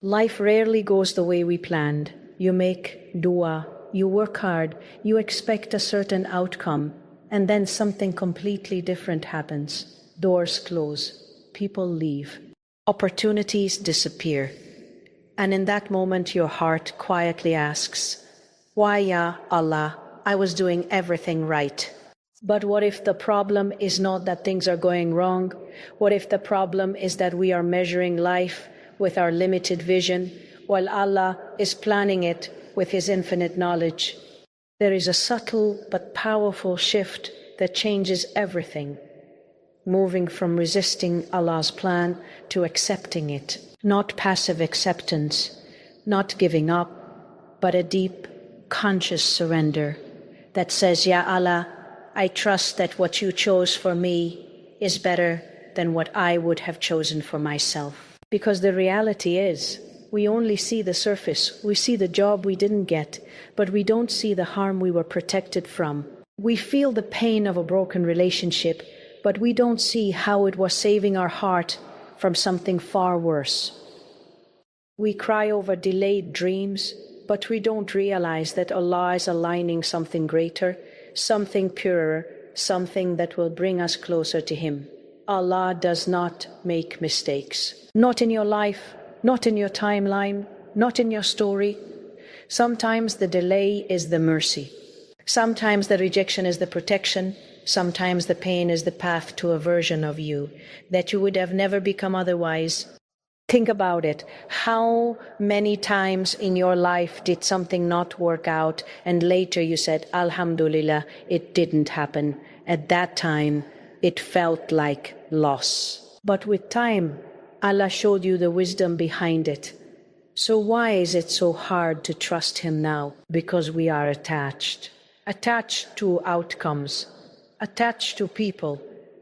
Life rarely goes the way we planned. You make dua, you work hard, you expect a certain outcome, and then something completely different happens. Doors close, people leave, opportunities disappear. And in that moment, your heart quietly asks, "Why, Ya Allah? I was doing everything right." But what if the problem is not that things are going wrong? What if the problem is that we are measuring life with our limited vision, while Allah is planning it with His infinite knowledge? There is a subtle but powerful shift that changes everything, moving from resisting Allah's plan to accepting it. Not passive acceptance, not giving up, but a deep, conscious surrender that says, "Ya Allah, I trust that what you chose for me is better than what I would have chosen for myself." Because the reality is, we only see the surface. We see the job we didn't get, but we don't see the harm we were protected from. We feel the pain of a broken relationship, but we don't see how it was saving our heart from something far worse. We cry over delayed dreams, but we don't realize that Allah is aligning something greater, something purer, something that will bring us closer to Him. Allah does not make mistakes. Not in your life, not in your timeline, not in your story. Sometimes the delay is the mercy. Sometimes the rejection is the protection. Sometimes the pain is the path to a version of you that you would have never become otherwise. Think about it. How many times in your life did something not work out and later you said, "Alhamdulillah, it didn't happen." At that time, it felt like loss. But with time, Allah showed you the wisdom behind it. So why is it so hard to trust Him now? Because we are attached. Attached to outcomes, attached to people,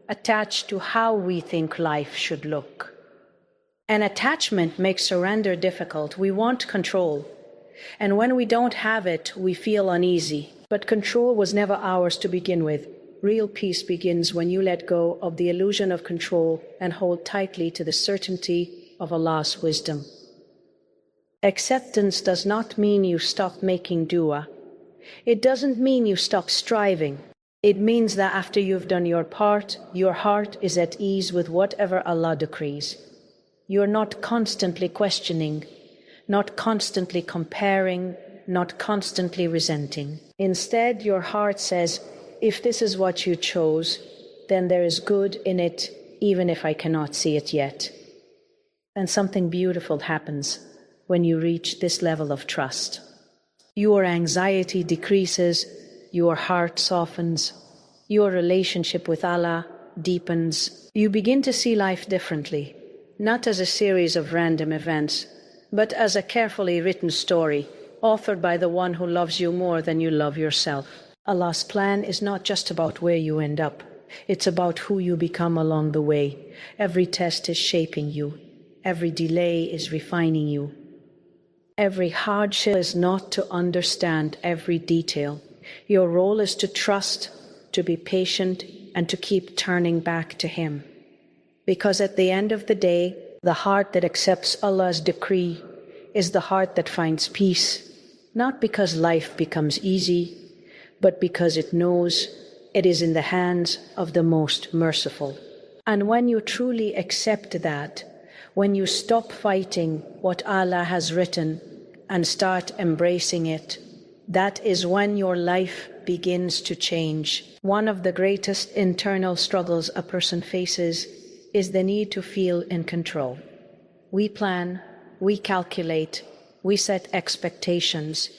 attached to how we think life should look. And attachment makes surrender difficult. We want control. And when we don't have it, we feel uneasy. But control was never ours to begin with. Real peace begins when you let go of the illusion of control and hold tightly to the certainty of Allah's wisdom. Acceptance does not mean you stop making dua. It doesn't mean you stop striving. It means that after you've done your part, your heart is at ease with whatever Allah decrees. You're not constantly questioning, not constantly comparing, not constantly resenting. Instead, your heart says, "If this is what you chose, then there is good in it, even if I cannot see it yet." And something beautiful happens when you reach this level of trust. Your anxiety decreases, your heart softens, your relationship with Allah deepens. You begin to see life differently, not as a series of random events, but as a carefully written story, authored by the one who loves you more than you love yourself. Allah's plan is not just about where you end up. It's about who you become along the way. Every test is shaping you. Every delay is refining you. Every hardship is not to understand every detail. Your role is to trust, to be patient, and to keep turning back to Him. Because at the end of the day, the heart that accepts Allah's decree is the heart that finds peace, not because life becomes easy, but because it knows it is in the hands of the most merciful. And when you truly accept that, when you stop fighting what Allah has written and start embracing it, that is when your life begins to change. One of the greatest internal struggles a person faces is the need to feel in control. We plan, we calculate, we set expectations,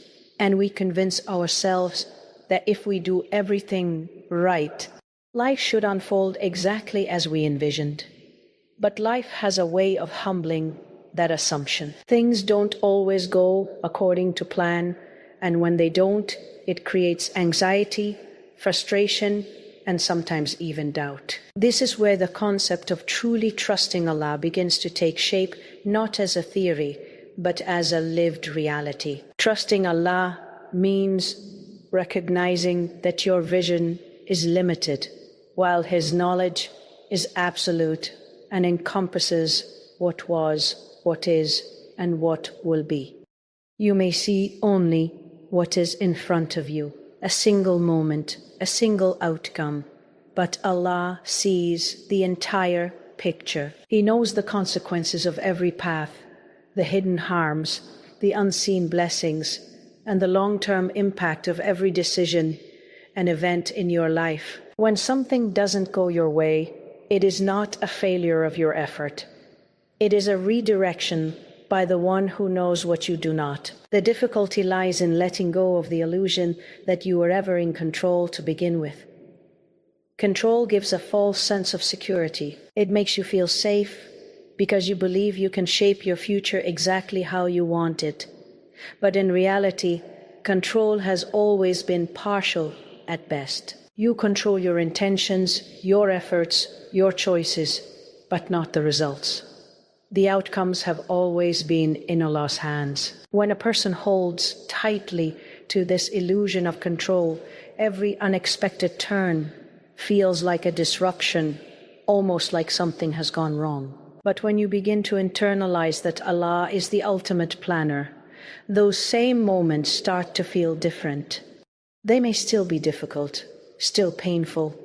and we convince ourselves that if we do everything right, life should unfold exactly as we envisioned. But life has a way of humbling that assumption. Things don't always go according to plan, and when they don't, it creates anxiety, frustration, and sometimes even doubt. This is where the concept of truly trusting Allah begins to take shape, not as a theory, but as a lived reality. Trusting Allah means recognizing that your vision is limited, while His knowledge is absolute and encompasses what was, what is, and what will be. You may see only what is in front of you, a single moment, a single outcome, but Allah sees the entire picture. He knows the consequences of every path, the hidden harms, the unseen blessings, and the long-term impact of every decision and event in your life. When something doesn't go your way, it is not a failure of your effort. It is a redirection by the one who knows what you do not. The difficulty lies in letting go of the illusion that you were ever in control to begin with. Control gives a false sense of security. It makes you feel safe because you believe you can shape your future exactly how you want it. But in reality, control has always been partial at best. You control your intentions, your efforts, your choices, but not the results. The outcomes have always been in Allah's hands. When a person holds tightly to this illusion of control, every unexpected turn feels like a disruption, almost like something has gone wrong. But when you begin to internalize that Allah is the ultimate planner, those same moments start to feel different. They may still be difficult, still painful,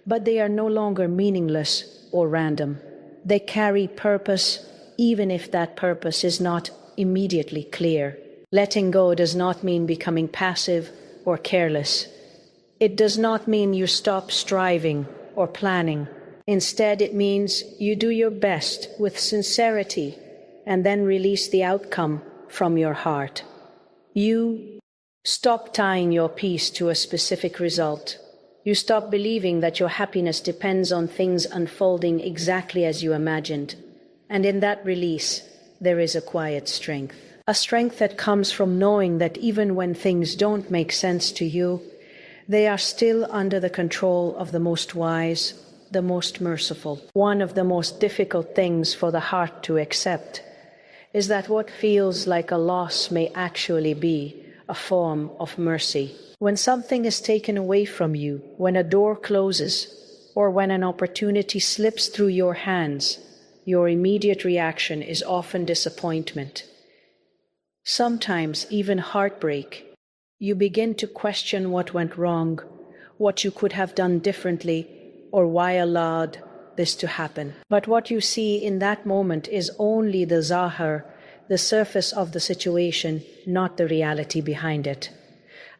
but they are no longer meaningless or random. They carry purpose, even if that purpose is not immediately clear. Letting go does not mean becoming passive or careless. It does not mean you stop striving or planning. Instead, it means you do your best with sincerity and then release the outcome from your heart. You stop tying your peace to a specific result. You stop believing that your happiness depends on things unfolding exactly as you imagined. And in that release, there is a quiet strength. A strength that comes from knowing that even when things don't make sense to you, they are still under the control of the most wise, the most merciful. One of the most difficult things for the heart to accept is that what feels like a loss may actually be a form of mercy. When something is taken away from you, when a door closes, or when an opportunity slips through your hands, your immediate reaction is often disappointment. Sometimes even heartbreak. You begin to question what went wrong, what you could have done differently, or why allowed this to happen. But what you see in that moment is only the zahir, the surface of the situation, not the reality behind it.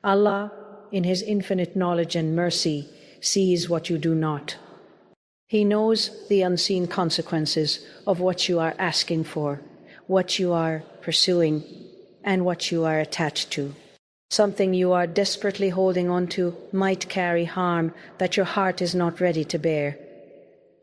Allah, in His infinite knowledge and mercy, sees what you do not. He knows the unseen consequences of what you are asking for, what you are pursuing, and what you are attached to. Something you are desperately holding on to might carry harm that your heart is not ready to bear.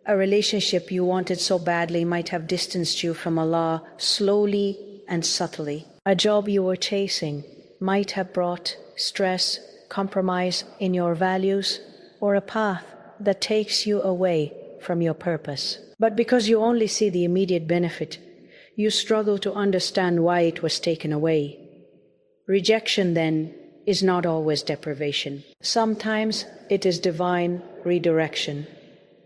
A relationship you wanted so badly might have distanced you from Allah slowly and subtly. A job you were chasing might have brought stress, compromise in your values, or a path that takes you away from your purpose. But because you only see the immediate benefit, you struggle to understand why it was taken away. Rejection, then, is not always deprivation. Sometimes it is divine redirection.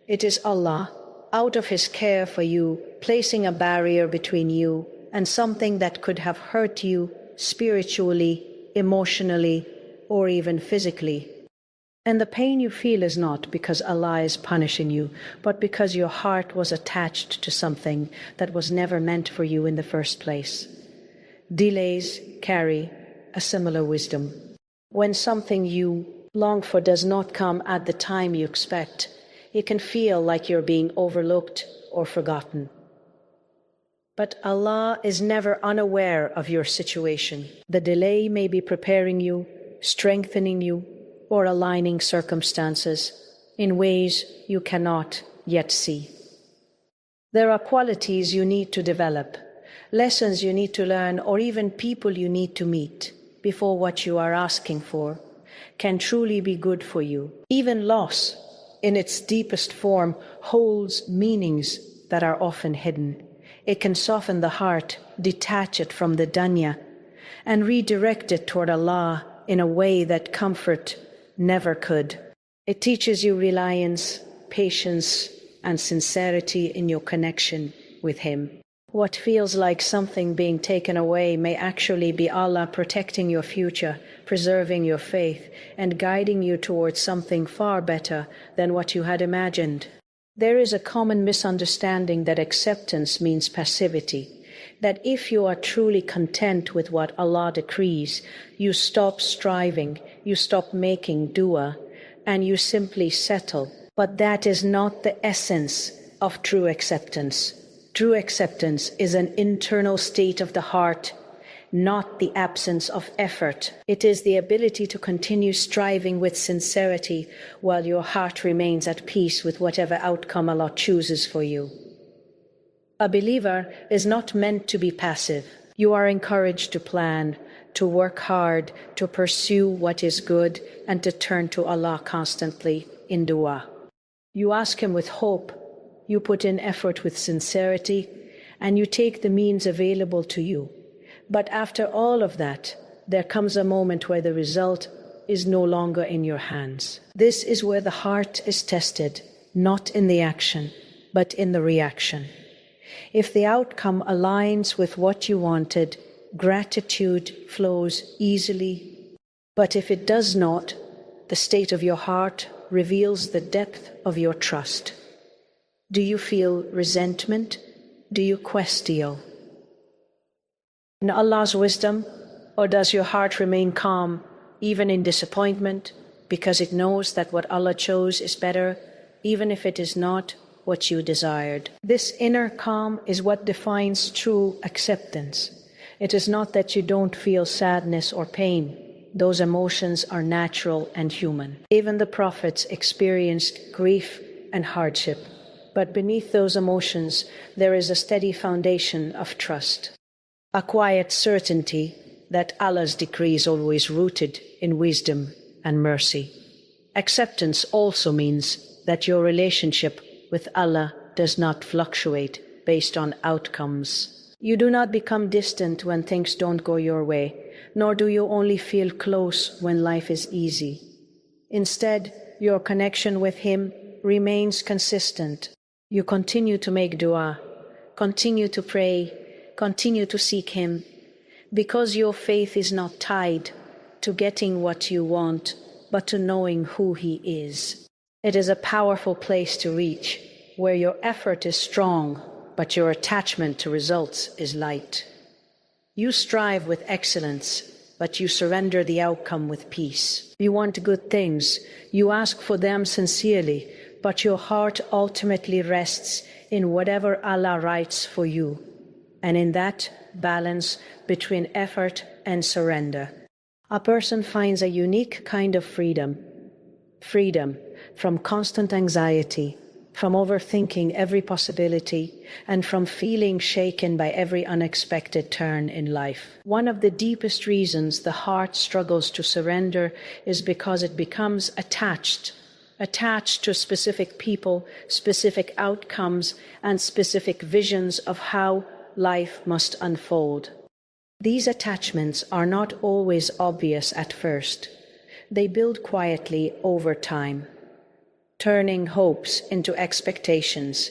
It is Allah, out of His care for you, placing a barrier between you and something that could have hurt you spiritually, emotionally, or even physically. And the pain you feel is not because Allah is punishing you, but because your heart was attached to something that was never meant for you in the first place. Delays carry a similar wisdom. When something you long for does not come at the time you expect, it can feel like you're being overlooked or forgotten. But Allah is never unaware of your situation. The delay may be preparing you, strengthening you, or aligning circumstances in ways you cannot yet see. There are qualities you need to develop, lessons you need to learn, or even people you need to meet before what you are asking for can truly be good for you. Even loss, in its deepest form, holds meanings that are often hidden. It can soften the heart, detach it from the dunya, and redirect it toward Allah in a way that comfort never could. It teaches you reliance, patience, and sincerity in your connection with Him. What feels like something being taken away may actually be Allah protecting your future, preserving your faith, and guiding you towards something far better than what you had imagined. There is a common misunderstanding that acceptance means passivity, that if you are truly content with what Allah decrees, you stop striving, you stop making dua, and you simply settle. But that is not the essence of true acceptance. True acceptance is an internal state of the heart, not the absence of effort. It is the ability to continue striving with sincerity while your heart remains at peace with whatever outcome Allah chooses for you. A believer is not meant to be passive. You are encouraged to plan, to work hard, to pursue what is good, and to turn to Allah constantly in dua. You ask Him with hope, you put in effort with sincerity, and you take the means available to you. But after all of that, there comes a moment where the result is no longer in your hands. This is where the heart is tested, not in the action, but in the reaction. If the outcome aligns with what you wanted, gratitude flows easily. But if it does not, the state of your heart reveals the depth of your trust. Do you feel resentment? Do you question in Allah's wisdom? Or does your heart remain calm, even in disappointment, because it knows that what Allah chose is better, even if it is not what you desired? This inner calm is what defines true acceptance. It is not that you don't feel sadness or pain. Those emotions are natural and human. Even the prophets experienced grief and hardship. But beneath those emotions, there is a steady foundation of trust, a quiet certainty that Allah's decree is always rooted in wisdom and mercy. Acceptance also means that your relationship with Allah does not fluctuate based on outcomes. You do not become distant when things don't go your way, nor do you only feel close when life is easy. Instead, your connection with Him remains consistent. You continue to make dua, continue to pray, continue to seek Him, because your faith is not tied to getting what you want, but to knowing who He is. It is a powerful place to reach, where your effort is strong, but your attachment to results is light. You strive with excellence, but you surrender the outcome with peace. You want good things, you ask for them sincerely, but your heart ultimately rests in whatever Allah writes for you, and in that balance between effort and surrender. A person finds a unique kind of freedom from constant anxiety, from overthinking every possibility, and from feeling shaken by every unexpected turn in life. One of the deepest reasons the heart struggles to surrender is because it becomes attached to specific people, specific outcomes, and specific visions of how life must unfold. These attachments are not always obvious at first. They build quietly over time, turning hopes into expectations,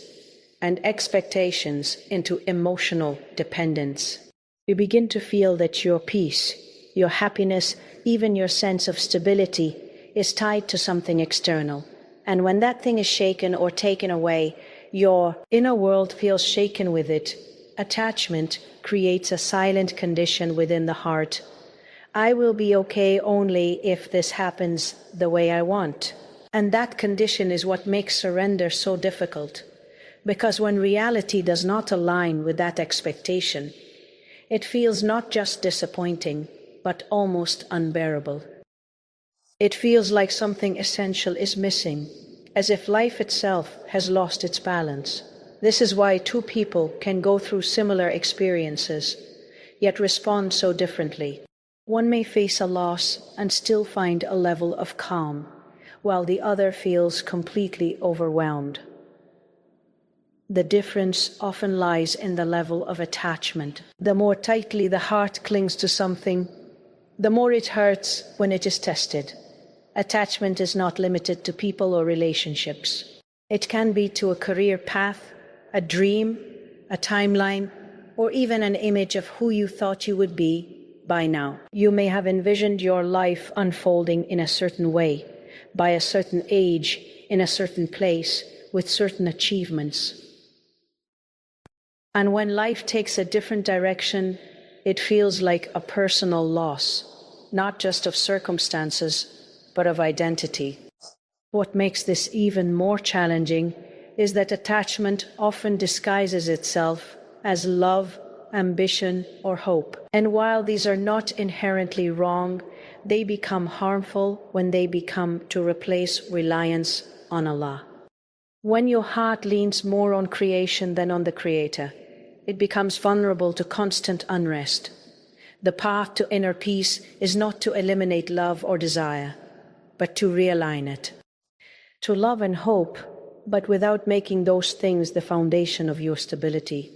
and expectations into emotional dependence. You begin to feel that your peace, your happiness, even your sense of stability is tied to something external. And when that thing is shaken or taken away, your inner world feels shaken with it. Attachment creates a silent condition within the heart. I will be okay only if this happens the way I want. And that condition is what makes surrender so difficult. Because when reality does not align with that expectation, it feels not just disappointing, but almost unbearable. It feels like something essential is missing, as if life itself has lost its balance. This is why two people can go through similar experiences, yet respond so differently. One may face a loss and still find a level of calm, while the other feels completely overwhelmed. The difference often lies in the level of attachment. The more tightly the heart clings to something, the more it hurts when it is tested. Attachment is not limited to people or relationships. It can be to a career path, a dream, a timeline, or even an image of who you thought you would be by now. You may have envisioned your life unfolding in a certain way, by a certain age, in a certain place, with certain achievements. And when life takes a different direction, it feels like a personal loss, not just of circumstances, but of identity. What makes this even more challenging is that attachment often disguises itself as love, ambition, or hope. And while these are not inherently wrong, they become harmful when they become to replace reliance on Allah. When your heart leans more on creation than on the Creator, it becomes vulnerable to constant unrest. The path to inner peace is not to eliminate love or desire, but to realign it. To love and hope, but without making those things the foundation of your stability.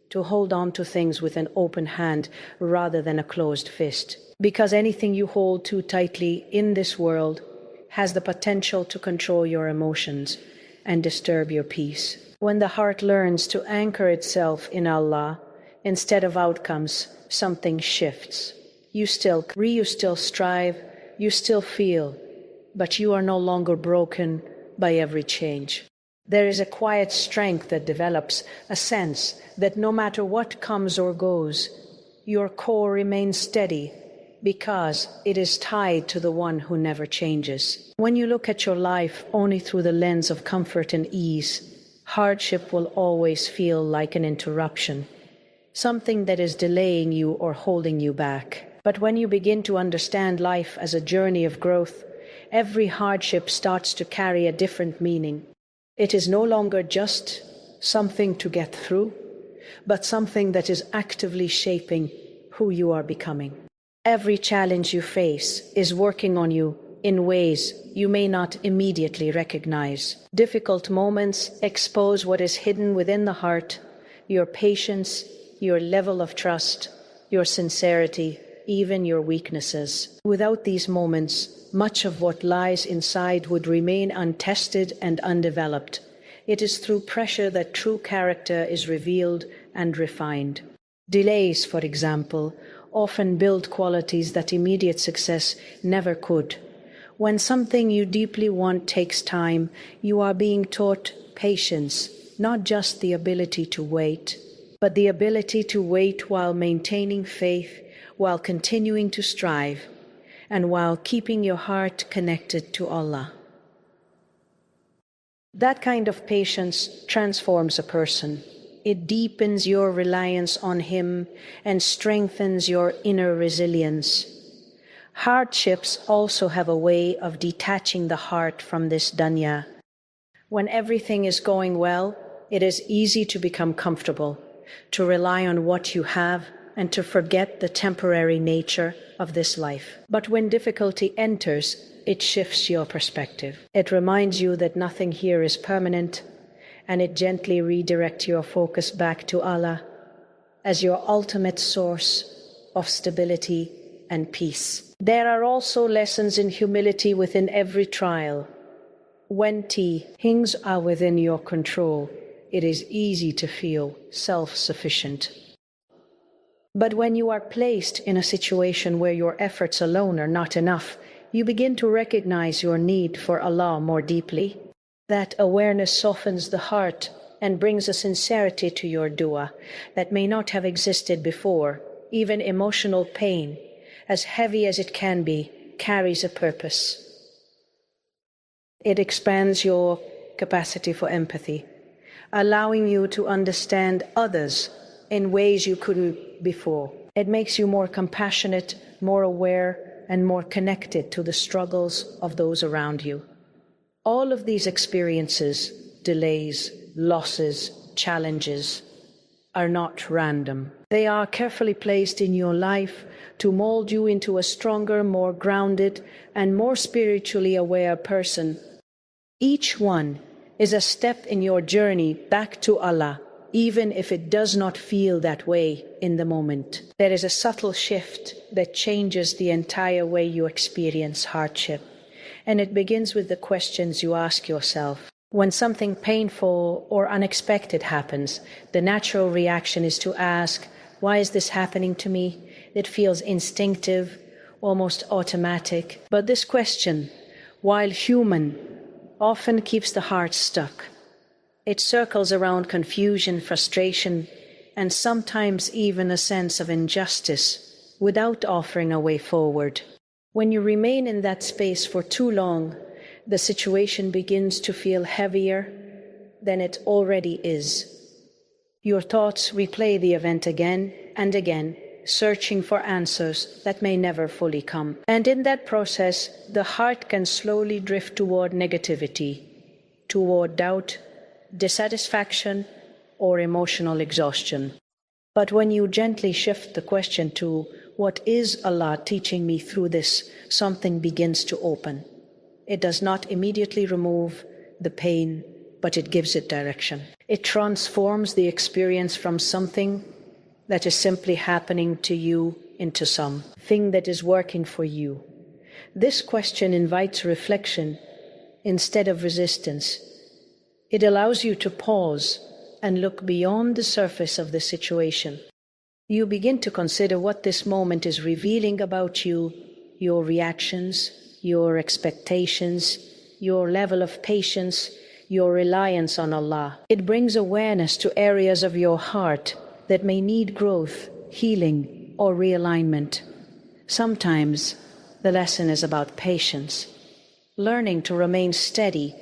To hold on to things with an open hand rather than a closed fist. Because anything you hold too tightly in this world has the potential to control your emotions and disturb your peace. When the heart learns to anchor itself in Allah instead of outcomes, something shifts. You still strive, you still feel, but you are no longer broken by every change. There is a quiet strength that develops, a sense that no matter what comes or goes, your core remains steady because it is tied to the one who never changes. When you look at your life only through the lens of comfort and ease, hardship will always feel like an interruption, something that is delaying you or holding you back. But when you begin to understand life as a journey of growth, every hardship starts to carry a different meaning. It is no longer just something to get through, but something that is actively shaping who you are becoming. Every challenge you face is working on you in ways you may not immediately recognize. Difficult moments expose what is hidden within the heart, your patience, your level of trust, your sincerity, even your weaknesses. Without these moments, much of what lies inside would remain untested and undeveloped. It is through pressure that true character is revealed and refined. Delays, for example, often build qualities that immediate success never could. When something you deeply want takes time, you are being taught patience, not just the ability to wait, but the ability to wait while maintaining faith, while continuing to strive, and while keeping your heart connected to Allah. That kind of patience transforms a person. It deepens your reliance on Him and strengthens your inner resilience. Hardships also have a way of detaching the heart from this dunya. When everything is going well, it is easy to become comfortable, to rely on what you have, and to forget the temporary nature of this life. But when difficulty enters, it shifts your perspective. It reminds you that nothing here is permanent, and it gently redirects your focus back to Allah as your ultimate source of stability and peace. There are also lessons in humility within every trial. When things are within your control, it is easy to feel self-sufficient. But when you are placed in a situation where your efforts alone are not enough, you begin to recognize your need for Allah more deeply. That awareness softens the heart and brings a sincerity to your dua that may not have existed before. Even emotional pain, as heavy as it can be, carries a purpose. It expands your capacity for empathy, allowing you to understand others in ways you couldn't before. It makes you more compassionate, more aware, and more connected to the struggles of those around you. All of these experiences, delays, losses, challenges, are not random. They are carefully placed in your life to mold you into a stronger, more grounded, and more spiritually aware person. Each one is a step in your journey back to Allah, even if it does not feel that way in the moment. There is a subtle shift that changes the entire way you experience hardship. And it begins with the questions you ask yourself. When something painful or unexpected happens, the natural reaction is to ask, why is this happening to me? It feels instinctive, almost automatic. But this question, while human, often keeps the heart stuck. It circles around confusion, frustration, and sometimes even a sense of injustice without offering a way forward. When you remain in that space for too long, the situation begins to feel heavier than it already is. Your thoughts replay the event again and again, searching for answers that may never fully come. And in that process, the heart can slowly drift toward negativity, toward doubt, dissatisfaction, or emotional exhaustion. But when you gently shift the question to, what is Allah teaching me through this, something begins to open. It does not immediately remove the pain, but it gives it direction. It transforms the experience from something that is simply happening to you into something that is working for you. This question invites reflection instead of resistance. It allows you to pause and look beyond the surface of the situation. You begin to consider what this moment is revealing about you, your reactions, your expectations, your level of patience, your reliance on Allah. It brings awareness to areas of your heart that may need growth, healing, or realignment. Sometimes the lesson is about patience, learning to remain steady